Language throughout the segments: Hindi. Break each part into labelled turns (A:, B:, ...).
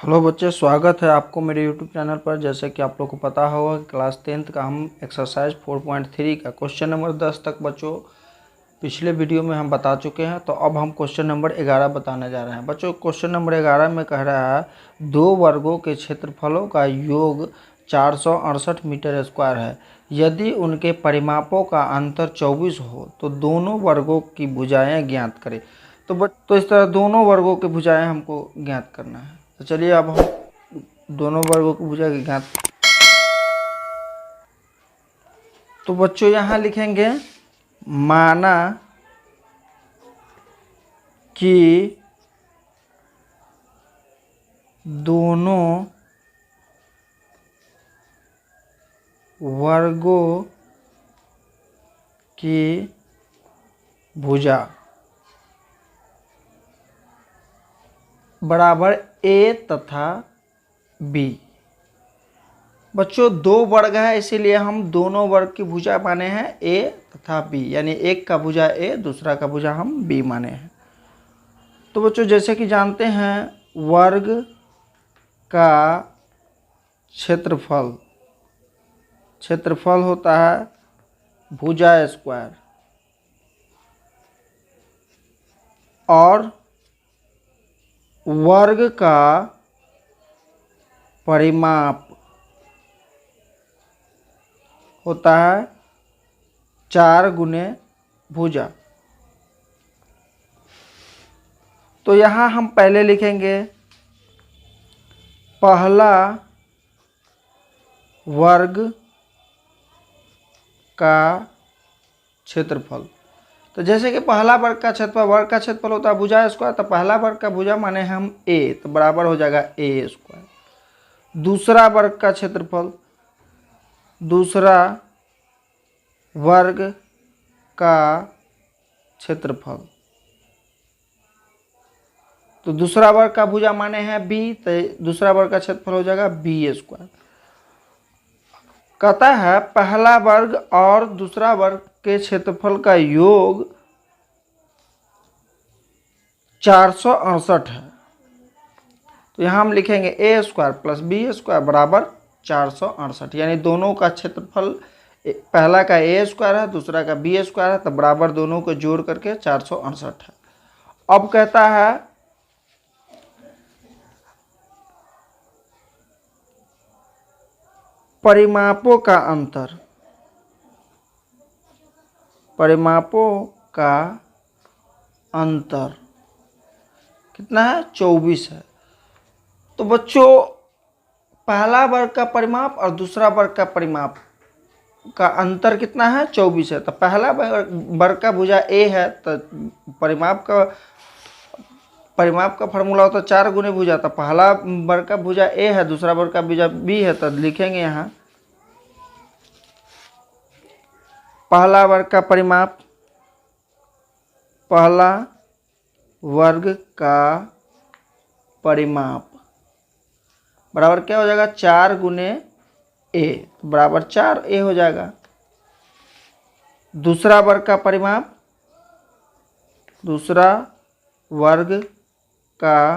A: हेलो बच्चे, स्वागत है आपको मेरे यूट्यूब चैनल पर। जैसे कि आप लोग को पता होगा कि क्लास 10th का हम एक्सरसाइज 4.3 का क्वेश्चन नंबर 10 तक बच्चों पिछले वीडियो में हम बता चुके हैं। तो अब हम क्वेश्चन नंबर 11 बताने जा रहे हैं। बच्चों क्वेश्चन नंबर 11 में कह रहा है दो वर्गों के क्षेत्रफलों का योग 468 मीटर स्क्वायर है। यदि उनके परिमापों का अंतर 24 हो तो दोनों वर्गों की भुजाएं ज्ञात करें। तो इस तरह दोनों वर्गों की भुजाएं हमको ज्ञात करना है। तो चलिए अब हम दोनों वर्गों की भुजा की ज्ञात। तो बच्चों यहाँ लिखेंगे माना कि दोनों वर्गों की भुजा बराबर ए तथा बी। बच्चों दो वर्ग है, इसीलिए हम दोनों वर्ग की भुजा माने हैं ए तथा बी, यानी एक का भुजा ए, दूसरा का भुजा हम बी माने हैं। तो बच्चों जैसे कि जानते हैं वर्ग का क्षेत्रफल होता है भुजा स्क्वायर और वर्ग का परिमाप होता है 4 गुने भुजा। तो यहाँ हम पहले लिखेंगे पहला वर्ग का क्षेत्रफल। तो जैसे कि पहला वर्ग का क्षेत्रफल होता है भुजा स्क्वायर, तो पहला वर्ग का भुजा माने हम ए, तो बराबर हो जाएगा ए स्क्वायर। दूसरा वर्ग का क्षेत्रफल, दूसरा वर्ग का क्षेत्रफल, तो दूसरा वर्ग का भुजा माने हैं बी, तो दूसरा वर्ग का क्षेत्रफल हो जाएगा बी स्क्वायर। कहता है पहला वर्ग और दूसरा वर्ग के क्षेत्रफल का योग 468 है। तो यहाँ हम लिखेंगे ए स्क्वायर प्लस बी स्क्वायर बराबर 468, यानी दोनों का क्षेत्रफल पहला का ए स्क्वायर है, दूसरा का बी स्क्वायर है, तो बराबर दोनों को जोड़ करके 468 है। अब कहता है परिमापों का अंतर, कितना है 24 है। तो बच्चों पहला वर्ग का परिमाप और दूसरा वर्ग का परिमाप का अंतर कितना है 24 है। तो पहला वर्ग का भुजा ए है, तो परिमाप का फॉर्मूला होता है 4 गुने भुजा। तो पहला वर्ग का भुजा ए है, दूसरा वर्ग का भुजा बी है, तो लिखेंगे यहाँ पहला वर्ग का परिमाप, पहला वर्ग का परिमाप बराबर क्या हो जाएगा 4 गुने ए, बराबर 4 ए हो जाएगा। दूसरा वर्ग का परिमाप, दूसरा वर्ग का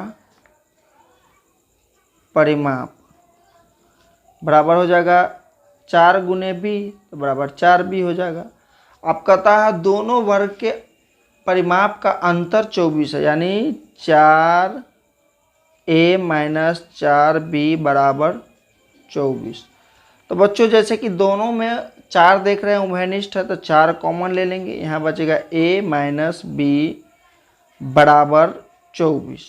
A: परिमाप बराबर हो जाएगा 4 गुने बी, तो बराबर 4 बी हो जाएगा। अब कहता है दोनों वर्ग के परिमाप का अंतर 24 है, यानी 4 ए माइनस 4 बी बराबर 24। तो बच्चों जैसे कि दोनों में 4 देख रहे हैं उभयनिष्ठ है, तो 4 कॉमन ले लेंगे, यहाँ बचेगा ए माइनस बी बराबर 24।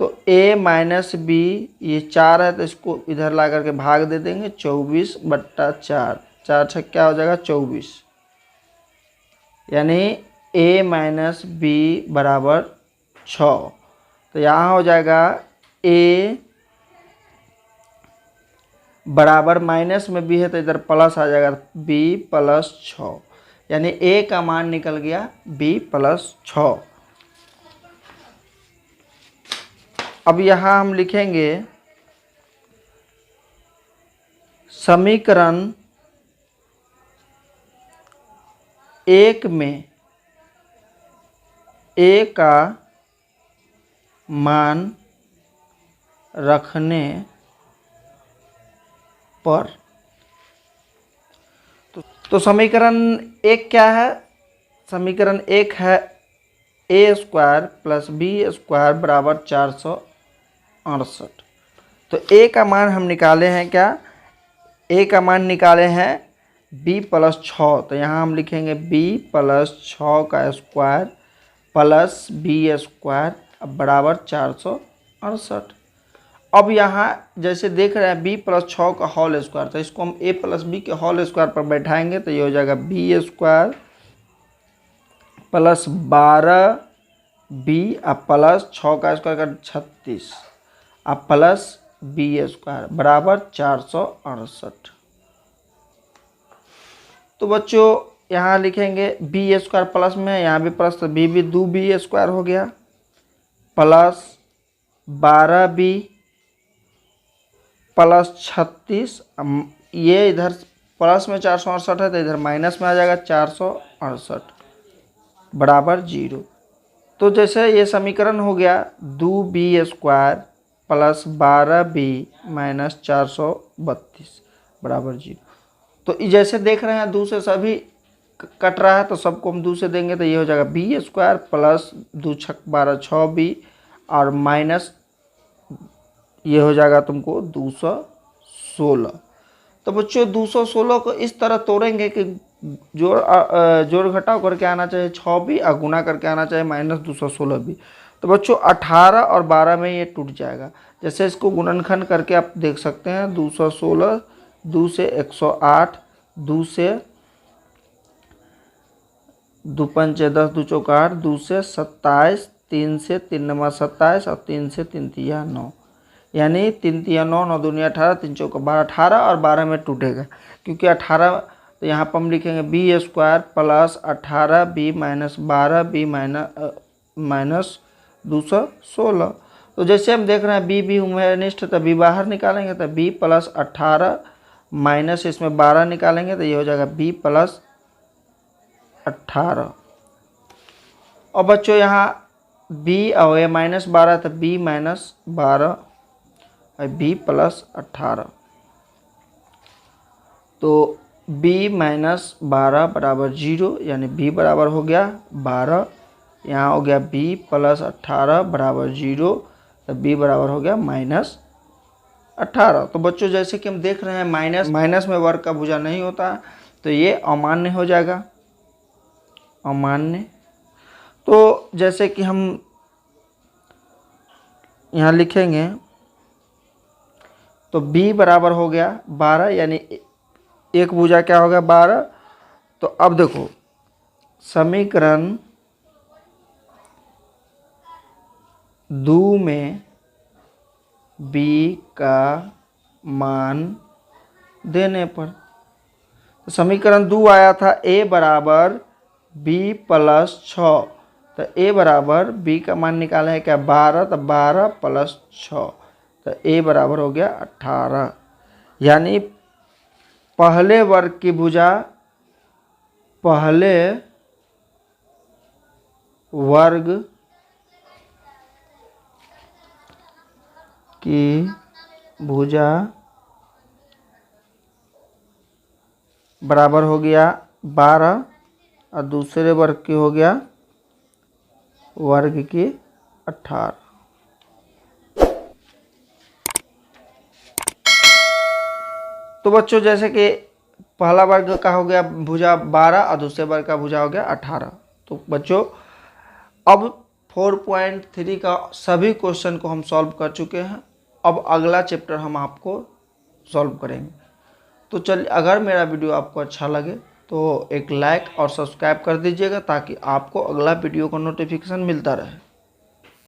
A: तो a माइनस बी ये 4 है, तो इसको इधर ला करके भाग दे देंगे 24/4, 4 छक्का क्या हो जाएगा 24, यानी a माइनस बी बराबर 6। तो यहाँ हो जाएगा a बराबर माइनस में b है, तो इधर प्लस आ जाएगा b प्लस 6, यानी a का मान निकल गया b प्लस 6। अब यहाँ हम लिखेंगे समीकरण 1 में a का मान रखने पर। तो समीकरण एक क्या है? समीकरण एक है ए स्क्वायर प्लस बी स्क्वायर बराबर 468। तो ए का मान हम निकाले हैं क्या? ए का मान निकाले हैं b प्लस 6। तो यहाँ हम लिखेंगे b प्लस 6 का स्क्वायर प्लस बी स्क्वायर बराबर 468। अब यहाँ जैसे देख रहे हैं b प्लस 6 का होल स्क्वायर, तो इसको हम a प्लस बी के होल स्क्वायर पर बैठाएंगे तो ये हो जाएगा b स्क्वायर प्लस 12b अब प्लस 6 का स्क्वायर का 36 अब प्लस बी स्क्वायर बराबर 468। तो बच्चों यहाँ लिखेंगे बी स्क्वायर प्लस में, यहाँ भी प्लस तो बी भी 2b स्क्वायर हो गया प्लस 12b प्लस 36। ये इधर प्लस में 468 है तो इधर माइनस में आ जाएगा 468 बराबर 0। तो जैसे ये समीकरण हो गया 2b square plus 12b minus 432 बराबर 0। तो जैसे देख रहे हैं 2 से सभी कट रहा है तो सबको हम 2 से देंगे तो ये हो जाएगा बी स्क्वायर प्लस 2 छक 12 6b और माइनस ये हो जाएगा तुमको 216। तो बच्चों 216 को इस तरह तोड़ेंगे कि जोड़ घटाव करके आना चाहिए 6b और गुना करके आना चाहिए माइनस 216b। तो बच्चों 18 और 12 में ये टूट जाएगा। जैसे इसको गुणनखंड करके आप देख सकते हैं 216 2 से 108 2 से 2 पंचे 10 2 चौक 8 2 से 27 3 से 3 नमा 27 और 3 से 3 तिया 9 यानी 3 तिया 9 9 दूनिया 18 3 चौक 12 18 और 12 में टूटेगा क्योंकि 18। तो यहाँ पर हम लिखेंगे b square plus 18b minus 12b minus 216। तो जैसे हम देख रहे हैं b उम्रनिष्ठ तो b बाहर निकालेंगे तो b प्लस 18 माइनस इसमें 12 निकालेंगे तो ये हो जाएगा b प्लस 18। और बच्चों यहाँ b और ये माइनस 12 तो b माइनस 12 और b प्लस 18। तो b माइनस 12 बराबर 0 यानी b बराबर हो गया 12। यहाँ हो गया b प्लस 18 बराबर 0 तो b बराबर हो गया माइनस 18। तो बच्चों जैसे कि हम देख रहे हैं माइनस में वर्ग का भुजा नहीं होता तो ये अमान्य हो जाएगा, अमान्य। तो जैसे कि हम यहाँ लिखेंगे तो b बराबर हो गया 12 यानी एक भुजा क्या होगा 12। तो अब देखो समीकरण 2 में b का मान देने पर तो समीकरण 2 आया था a बराबर b प्लस 6। तो a बराबर b का मान निकाले है क्या 12 तो 12 प्लस 6 तो a बराबर हो गया 18। यानी पहले वर्ग की भुजा पहले वर्ग की भुजा बराबर हो गया 12 और दूसरे वर्ग की हो गया वर्ग की 18। तो बच्चों जैसे कि पहला वर्ग का हो गया भुजा 12 और दूसरे वर्ग का भुजा हो गया 18। तो बच्चों अब 4.3 का सभी क्वेश्चन को हम सॉल्व कर चुके हैं। अब अगला चैप्टर हम आपको सॉल्व करेंगे। तो चलिए, अगर मेरा वीडियो आपको अच्छा लगे तो एक लाइक और सब्सक्राइब कर दीजिएगा ताकि आपको अगला वीडियो का नोटिफिकेशन मिलता रहे।